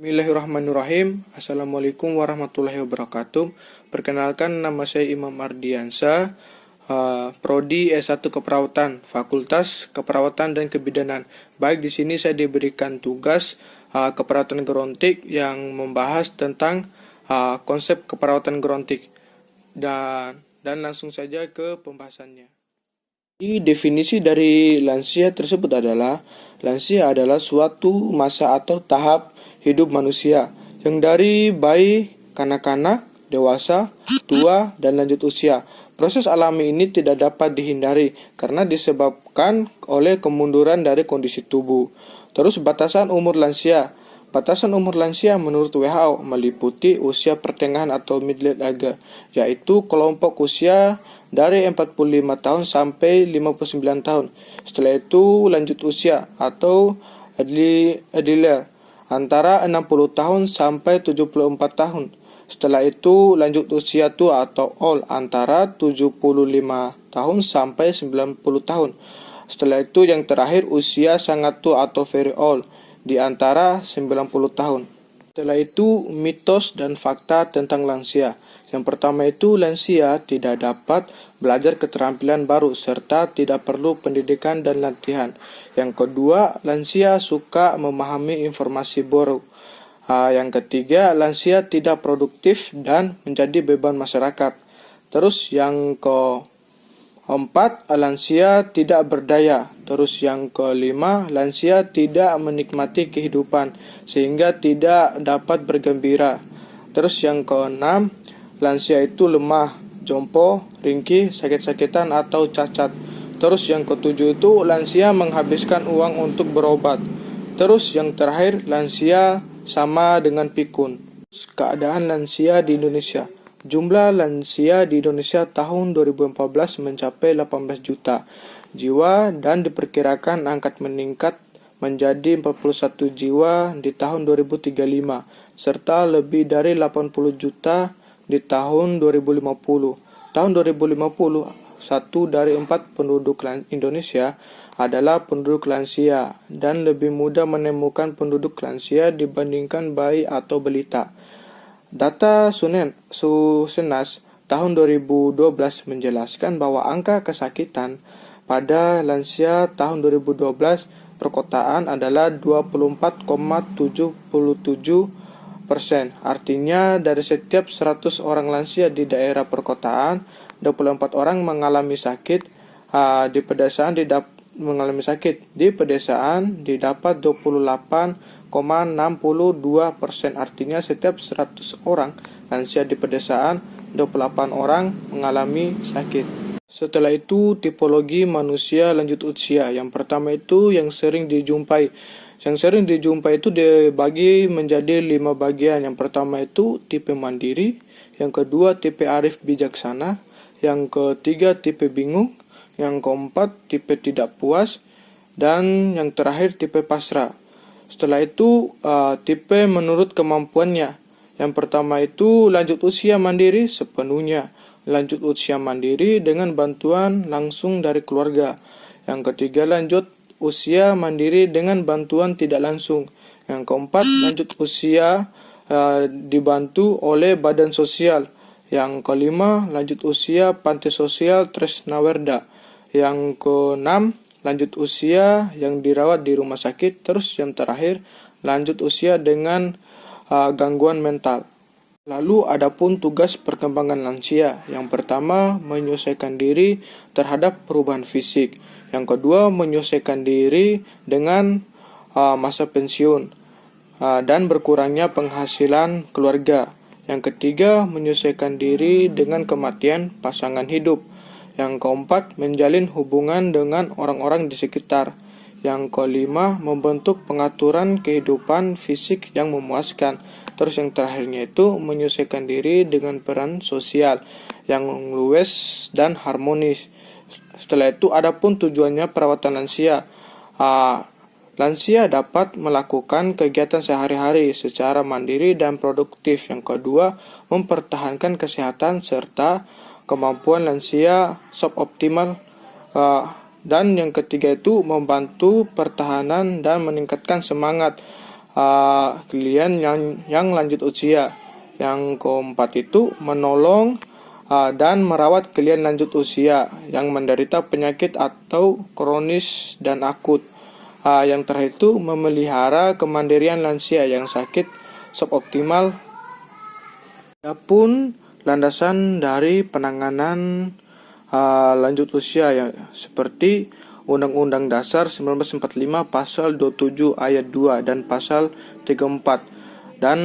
Bismillahirrahmanirrahim. Assalamualaikum warahmatullahi wabarakatuh. Perkenalkan, nama saya Imam Ardiansa, Prodi S1 Keperawatan, Fakultas Keperawatan dan Kebidanan. Baik, di sini saya diberikan tugas keperawatan gerontik yang membahas tentang konsep keperawatan gerontik. Dan langsung saja ke pembahasannya. Definisi dari lansia tersebut adalah, lansia adalah suatu masa atau tahap hidup manusia yang dari bayi, kanak-kanak, dewasa, tua, dan lanjut usia. Proses alami ini tidak dapat dihindari karena disebabkan oleh kemunduran dari kondisi tubuh. Terus batasan umur lansia. Batasan umur lansia menurut WHO meliputi usia pertengahan atau middle age, yaitu kelompok usia dari 45 tahun sampai 59 tahun. Setelah itu lanjut usia atau adult antara 60 tahun sampai 74 tahun. Setelah itu lanjut usia tua atau old antara 75 tahun sampai 90 tahun. Setelah itu yang terakhir usia sangat tua atau very old di antara 90 tahun. Setelah itu mitos dan fakta tentang lansia. Yang pertama itu lansia tidak dapat belajar keterampilan baru serta tidak perlu pendidikan dan latihan. Yang kedua, lansia suka memahami informasi baru. Yang ketiga, lansia tidak produktif dan menjadi beban masyarakat. Terus yang keempat, lansia tidak berdaya. Terus yang kelima, lansia tidak menikmati kehidupan sehingga tidak dapat bergembira. Terus yang keenam, lansia itu lemah, jompo, ringkih, sakit-sakitan atau cacat. Terus yang ketujuh itu lansia menghabiskan uang untuk berobat. Terus yang terakhir, lansia sama dengan pikun. Keadaan lansia di Indonesia. Jumlah lansia di Indonesia tahun 2014 mencapai 18 juta jiwa dan diperkirakan akan meningkat menjadi 41 jiwa di tahun 2035 serta lebih dari 80 juta di tahun 2050. Tahun 2050, 1 dari 4 penduduk Indonesia adalah penduduk lansia dan lebih mudah menemukan penduduk lansia dibandingkan bayi atau balita. Data Susenas tahun 2012 menjelaskan bahwa angka kesakitan pada lansia tahun 2012 perkotaan adalah 24,77%. Artinya dari setiap 100 orang lansia di daerah perkotaan, 24 orang mengalami sakit di pedesaan didapat 28,62%. Artinya setiap 100 orang lansia di pedesaan, 28 orang mengalami sakit. Setelah itu tipologi manusia lanjut usia. Yang pertama itu yang sering dijumpai. Yang sering dijumpai itu dibagi menjadi 5 bagian. Yang pertama itu tipe mandiri, yang kedua tipe arif bijaksana, yang ketiga tipe bingung, yang keempat tipe tidak puas, dan yang terakhir tipe pasrah. Setelah itu tipe menurut kemampuannya. Yang pertama itu lanjut usia mandiri sepenuhnya. Lanjut usia mandiri dengan bantuan langsung dari keluarga. Yang ketiga lanjut usia mandiri dengan bantuan tidak langsung. Yang keempat lanjut usia dibantu oleh badan sosial. Yang kelima lanjut usia panti sosial Tresnawerda. Yang keenam lanjut usia yang dirawat di rumah sakit. Terus yang terakhir lanjut usia dengan gangguan mental. Lalu adapun tugas perkembangan lansia. Yang pertama menyesuaikan diri terhadap perubahan fisik. Yang kedua menyesuaikan diri dengan masa pensiun dan berkurangnya penghasilan keluarga. Yang ketiga menyesuaikan diri dengan kematian pasangan hidup. Yang keempat menjalin hubungan dengan orang-orang di sekitar. Yang kelima membentuk pengaturan kehidupan fisik yang memuaskan. Terus yang terakhirnya itu menyesuaikan diri dengan peran sosial yang luwes dan harmonis. Setelah itu adapun tujuannya perawatan lansia. Lansia dapat melakukan kegiatan sehari-hari secara mandiri dan produktif. Yang kedua, mempertahankan kesehatan serta kemampuan lansia suboptimal. Dan yang ketiga itu membantu pertahanan dan meningkatkan semangat klien yang lanjut usia. Yang keempat itu menolong dan merawat klien lanjut usia yang menderita penyakit atau kronis dan akut. Yang terakhir itu memelihara kemandirian lansia yang sakit suboptimal. Adapun landasan dari penanganan lanjut usia yang seperti Undang-Undang Dasar 1945 Pasal 27 Ayat 2 dan Pasal 34. Dan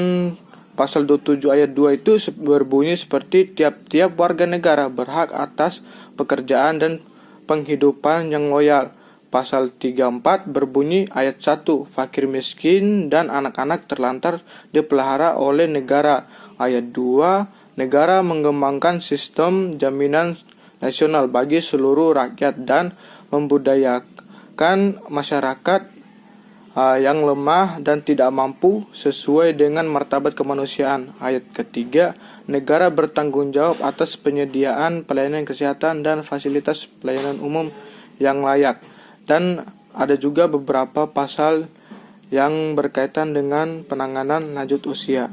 Pasal 27 Ayat 2 itu berbunyi seperti tiap-tiap warga negara berhak atas pekerjaan dan penghidupan yang loyal. Pasal 34 berbunyi ayat 1, fakir miskin dan anak-anak terlantar dipelihara oleh negara. Ayat 2, negara mengembangkan sistem jaminan nasional bagi seluruh rakyat dan membudayakan masyarakat yang lemah dan tidak mampu sesuai dengan martabat kemanusiaan. Ayat ketiga, negara bertanggung jawab atas penyediaan pelayanan kesehatan dan fasilitas pelayanan umum yang layak. Dan ada juga beberapa pasal yang berkaitan dengan penanganan lanjut usia.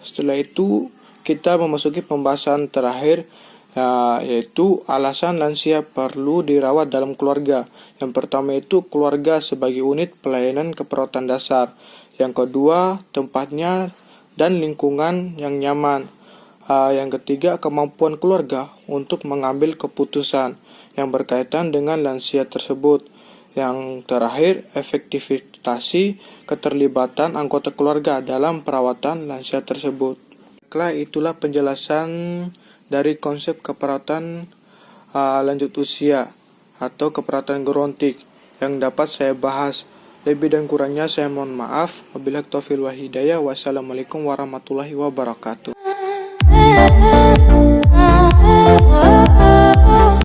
Setelah itu kita memasuki pembahasan terakhir, yaitu alasan lansia perlu dirawat dalam keluarga. Yang pertama itu keluarga sebagai unit pelayanan keperawatan dasar. Yang kedua, tempatnya dan lingkungan yang nyaman. Yang ketiga, kemampuan keluarga untuk mengambil keputusan yang berkaitan dengan lansia tersebut. Yang terakhir, efektivitas keterlibatan anggota keluarga dalam perawatan lansia tersebut. Itulah penjelasan dari konsep keperawatan lanjut usia atau keperawatan gerontik yang dapat saya bahas. Lebih dan kurangnya saya mohon maaf. Wabillahi taufiq wal hidayah. Wassalamualaikum warahmatullahi wabarakatuh.